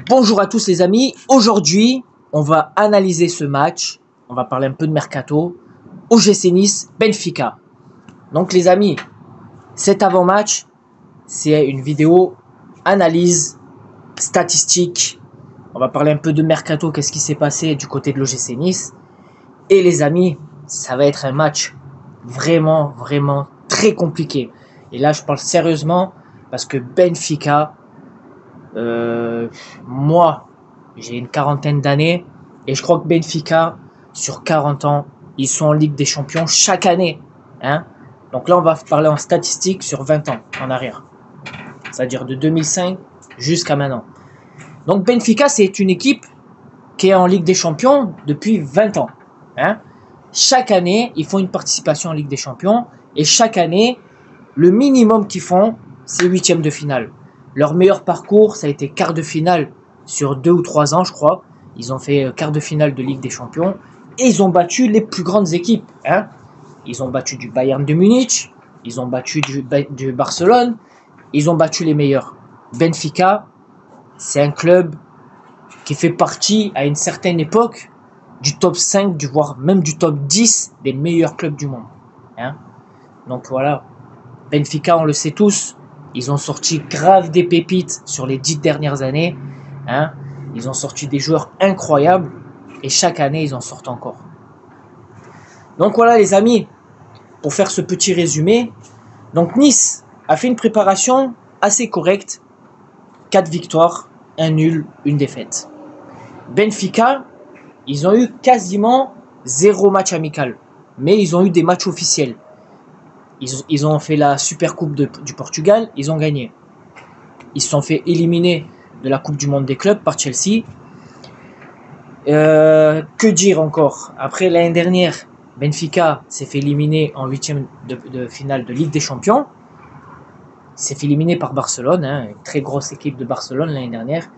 Bonjour à tous les amis, aujourd'hui on va analyser ce match, on va parler un peu de Mercato, OGC Nice, Benfica. Donc les amis, cet avant-match, c'est une vidéo analyse, statistique, on va parler un peu de Mercato, qu'est-ce qui s'est passé du côté de l'OGC Nice. Et les amis, ça va être un match vraiment très compliqué. Et là je parle sérieusement parce que Benfica... moi, j'ai une quarantaine d'années et je crois que Benfica, sur 40 ans, ils sont en Ligue des Champions chaque année. Hein. Donc là, on va parler en statistiques sur 20 ans en arrière. C'est-à-dire de 2005 jusqu'à maintenant. Donc Benfica, c'est une équipe qui est en Ligue des Champions depuis 20 ans. Hein. Chaque année, ils font une participation en Ligue des Champions et chaque année, le minimum qu'ils font, c'est 8e de finale. Leur meilleur parcours, ça a été quart de finale sur 2 ou 3 ans, je crois. Ils ont fait quart de finale de Ligue des Champions. Et ils ont battu les plus grandes équipes. Hein. Ils ont battu du Bayern de Munich. Ils ont battu du Barcelone. Ils ont battu les meilleurs. Benfica, c'est un club qui fait partie, à une certaine époque, du top 5, voire même du top 10 des meilleurs clubs du monde. Hein. Donc voilà. Benfica, on le sait tous. Ils ont sorti grave des pépites sur les 10 dernières années. Hein. Ils ont sorti des joueurs incroyables. Et chaque année, ils en sortent encore. Donc voilà les amis. Pour faire ce petit résumé. Donc Nice a fait une préparation assez correcte. 4 victoires, 1 nul, 1 défaite. Benfica, ils ont eu quasiment 0 match amical. Mais ils ont eu des matchs officiels. Ils ont fait la Super Coupe du Portugal, ils ont gagné. Ils se sont fait éliminer de la Coupe du Monde des clubs par Chelsea. Que dire encore? Après l'année dernière, Benfica s'est fait éliminer en 8e de finale de Ligue des Champions. Il s'est fait éliminer par Barcelone, hein, une très grosse équipe de Barcelone l'année dernière.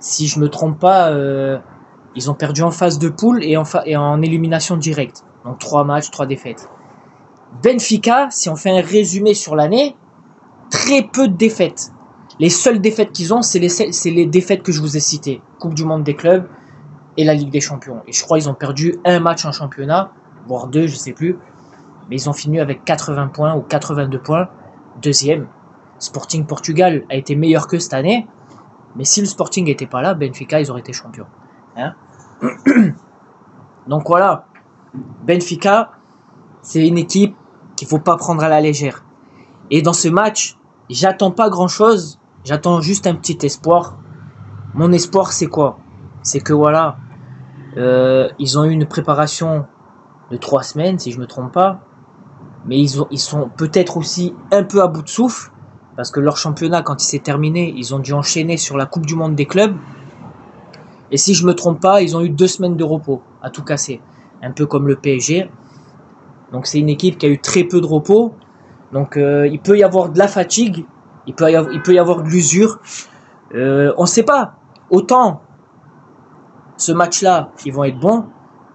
Si je ne me trompe pas, ils ont perdu en phase de poule et en élimination directe. Donc 3 matchs, 3 défaites. Benfica, si on fait un résumé sur l'année, très peu de défaites. Les seules défaites qu'ils ont, c'est les défaites que je vous ai citées. Coupe du Monde des clubs et la Ligue des Champions. Et je crois qu'ils ont perdu un match en championnat, voire 2, je ne sais plus. Mais ils ont fini avec 80 points ou 82 points, deuxième. Sporting Portugal a été meilleur que cette année. Mais si le Sporting n'était pas là, Benfica, ils auraient été champions. Hein. Donc voilà, Benfica, c'est une équipe qu'il ne faut pas prendre à la légère. Et dans ce match, j'attends pas grand-chose. J'attends juste un petit espoir. Mon espoir, c'est quoi? C'est que voilà, ils ont eu une préparation de 3 semaines, si je ne me trompe pas. Mais ils sont peut-être aussi un peu à bout de souffle. Parce que leur championnat, quand il s'est terminé, ils ont dû enchaîner sur la Coupe du Monde des clubs. Et si je ne me trompe pas, ils ont eu 2 semaines de repos à tout casser. Un peu comme le PSG. Donc c'est une équipe qui a eu très peu de repos. Donc il peut y avoir de la fatigue, il peut y avoir de l'usure. On ne sait pas. Autant ce match-là, ils vont être bons,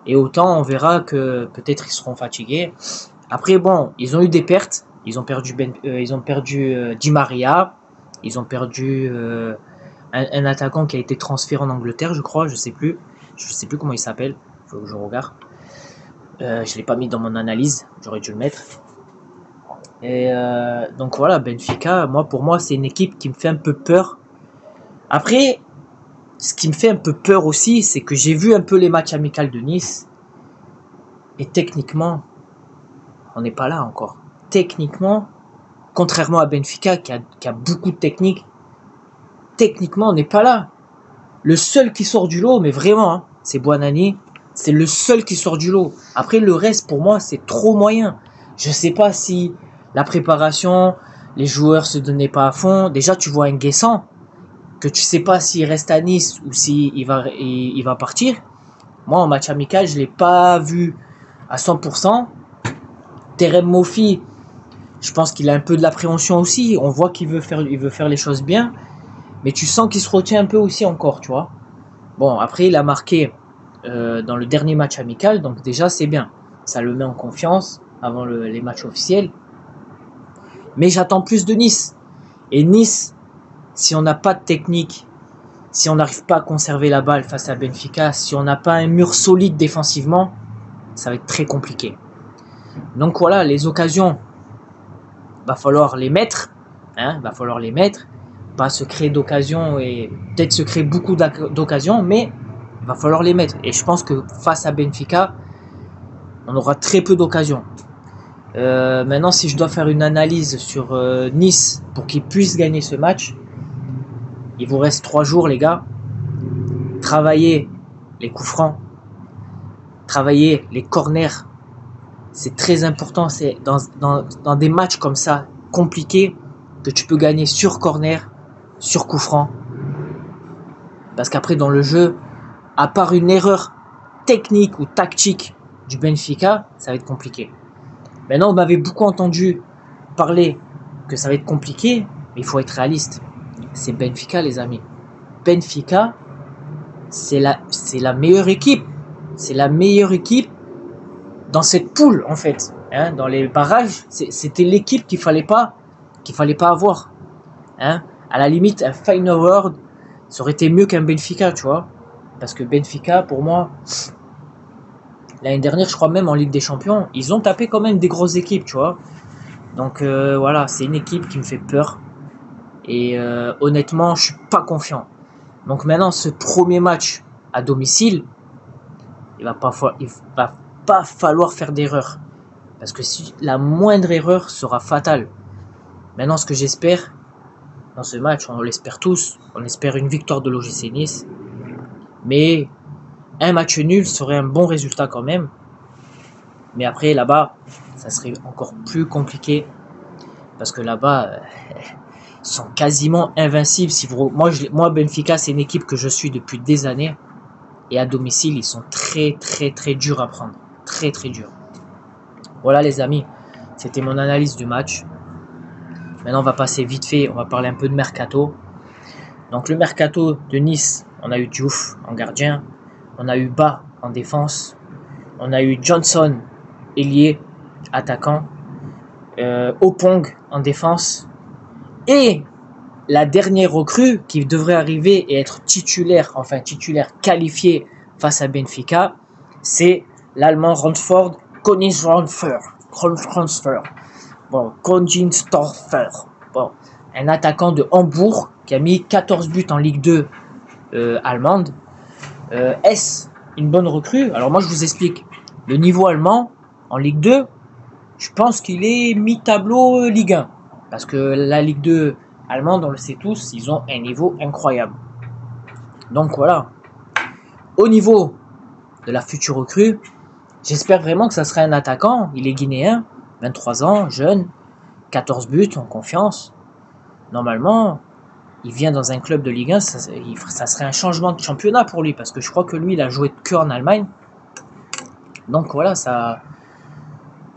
et autant on verra que peut-être ils seront fatigués. Après bon, ils ont eu des pertes. Ils ont perdu Di Maria. Ils ont perdu un attaquant qui a été transféré en Angleterre, je crois. Je sais plus comment il s'appelle. Il faut que je regarde. Je ne l'ai pas mis dans mon analyse, j'aurais dû le mettre. Et donc voilà, Benfica, pour moi, c'est une équipe qui me fait un peu peur. Après, ce qui me fait un peu peur aussi, c'est que j'ai vu un peu les matchs amicaux de Nice. Et techniquement, on n'est pas là encore. Techniquement, contrairement à Benfica qui a beaucoup de technique, techniquement, on n'est pas là. Le seul qui sort du lot, mais vraiment, hein, c'est Buonanni. C'est le seul qui sort du lot. Après, le reste, pour moi, c'est trop moyen. Je ne sais pas si la préparation, les joueurs se donnaient pas à fond. Déjà, tu vois un Nguessan, que tu ne sais pas s'il reste à Nice ou s'il va partir. Moi, en match amical, je ne l'ai pas vu à 100%. Terem Moffi, je pense qu'il a un peu de l'appréhension aussi. On voit qu'il veut faire les choses bien. Mais tu sens qu'il se retient un peu aussi encore, tu vois. Bon, après, il a marqué... dans le dernier match amical, donc déjà c'est bien, ça le met en confiance avant les matchs officiels. Mais j'attends plus de Nice. Et Nice, si on n'a pas de technique, si on n'arrive pas à conserver la balle face à Benfica, si on n'a pas un mur solide défensivement, ça va être très compliqué. Donc voilà, les occasions, va falloir les mettre, va falloir les mettre, pas se créer d'occasions et peut-être se créer beaucoup d'occasions, mais il va falloir les mettre. Et je pense que face à Benfica, on aura très peu d'occasions. Maintenant, si je dois faire une analyse sur Nice pour qu'ils puissent gagner ce match, il vous reste 3 jours, les gars. Travaillez les coups francs, travaillez les corners. C'est très important. C'est dans des matchs comme ça, compliqués, que tu peux gagner sur corner, sur coup franc. Parce qu'après, dans le jeu, à part une erreur technique ou tactique du Benfica, ça va être compliqué. Maintenant, on m'avait beaucoup entendu parler que ça va être compliqué, mais il faut être réaliste. C'est Benfica, les amis. Benfica, c'est la meilleure équipe. C'est la meilleure équipe dans cette poule, en fait. Dans les barrages, c'était l'équipe qu'il fallait pas avoir. À la limite, un Feyenoord, ça aurait été mieux qu'un Benfica, tu vois. Parce que Benfica, pour moi, l'année dernière, je crois même en Ligue des Champions, ils ont tapé quand même des grosses équipes, tu vois. Donc voilà, c'est une équipe qui me fait peur. Et honnêtement, je suis pas confiant. Donc maintenant, ce premier match à domicile, il va pas falloir faire d'erreur. Parce que si la moindre erreur sera fatale. Maintenant, ce que j'espère dans ce match, on l'espère tous, on espère une victoire de l'OGC Nice. Mais un match nul serait un bon résultat quand même. Mais après, là-bas, ça serait encore plus compliqué. Parce que là-bas, ils sont quasiment invincibles. Moi, Benfica, c'est une équipe que je suis depuis des années. Et à domicile, ils sont très, très, très durs à prendre. Très, très durs. Voilà, les amis. C'était mon analyse du match. Maintenant, on va passer vite fait. On va parler un peu de mercato. Donc, le mercato de Nice, on a eu Diouf en gardien. On a eu Ba en défense. On a eu Johnson, ailier, attaquant. Opong en défense. Et la dernière recrue qui devrait arriver et être titulaire qualifié face à Benfica, c'est l'Allemand Ronsford, Koningsdorfer. Bon, bon, un attaquant de Hambourg qui a mis 14 buts en Ligue 2 allemande. Est-ce une bonne recrue? Alors moi je vous explique. Le niveau allemand en Ligue 2, je pense qu'il est mi-tableau Ligue 1. Parce que la Ligue 2 allemande, on le sait tous, ils ont un niveau incroyable. Donc voilà. Au niveau de la future recrue, j'espère vraiment que ça sera un attaquant. Il est guinéen, 23 ans, jeune, 14 buts, en confiance. Normalement, il vient dans un club de Ligue 1, ça serait un changement de championnat pour lui. Parce que je crois que lui, il a joué que en Allemagne. Donc voilà, ça...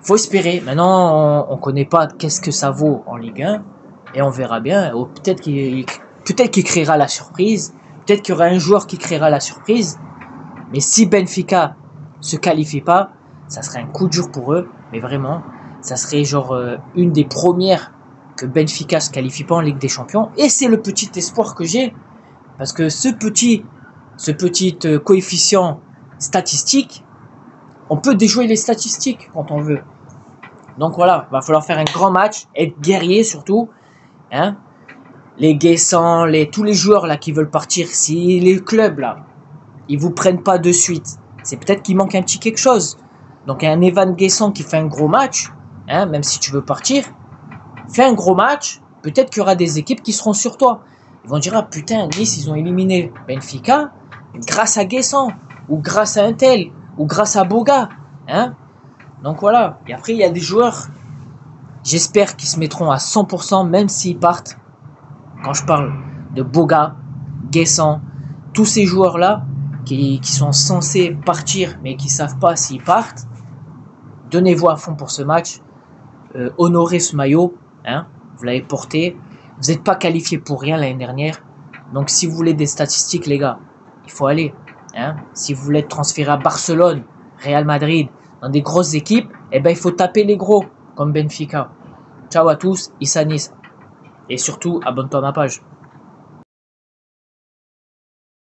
faut espérer. Maintenant, on ne connaît pas qu'est-ce que ça vaut en Ligue 1. Et on verra bien. Peut-être qu'il créera la surprise. Peut-être qu'il y aura un joueur qui créera la surprise. Mais si Benfica se qualifie pas, ça serait un coup dur pour eux. Mais vraiment, ça serait genre une des premières que Benfica se qualifie pas en Ligue des Champions. Et c'est le petit espoir que j'ai. Parce que ce petit coefficient statistique, on peut déjouer les statistiques quand on veut. Donc voilà, il va falloir faire un grand match, être guerrier surtout. Les Guessant, tous les joueurs là qui veulent partir, si les clubs là, ils vous prennent pas de suite, c'est peut-être qu'il manque un petit quelque chose. Donc un Evan Guessant qui fait un gros match, même si tu veux partir, fais un gros match, peut-être qu'il y aura des équipes qui seront sur toi. Ils vont dire, ah putain, Nice, ils ont éliminé Benfica grâce à Guessant, ou grâce à un tel, ou grâce à Boga. Donc voilà, et après il y a des joueurs, j'espère qu'ils se mettront à 100% même s'ils partent. Quand je parle de Boga, Guessant, tous ces joueurs-là qui sont censés partir mais qui ne savent pas s'ils partent, donnez-vous à fond pour ce match. Honorez ce maillot, vous l'avez porté. Vous n'êtes pas qualifié pour rien l'année dernière. Donc si vous voulez des statistiques, les gars, il faut aller. Si vous voulez être transféré à Barcelone, Real Madrid, dans des grosses équipes, il faut taper les gros, comme Benfica. Ciao à tous, Issa Nice. Et surtout, abonne-toi à ma page.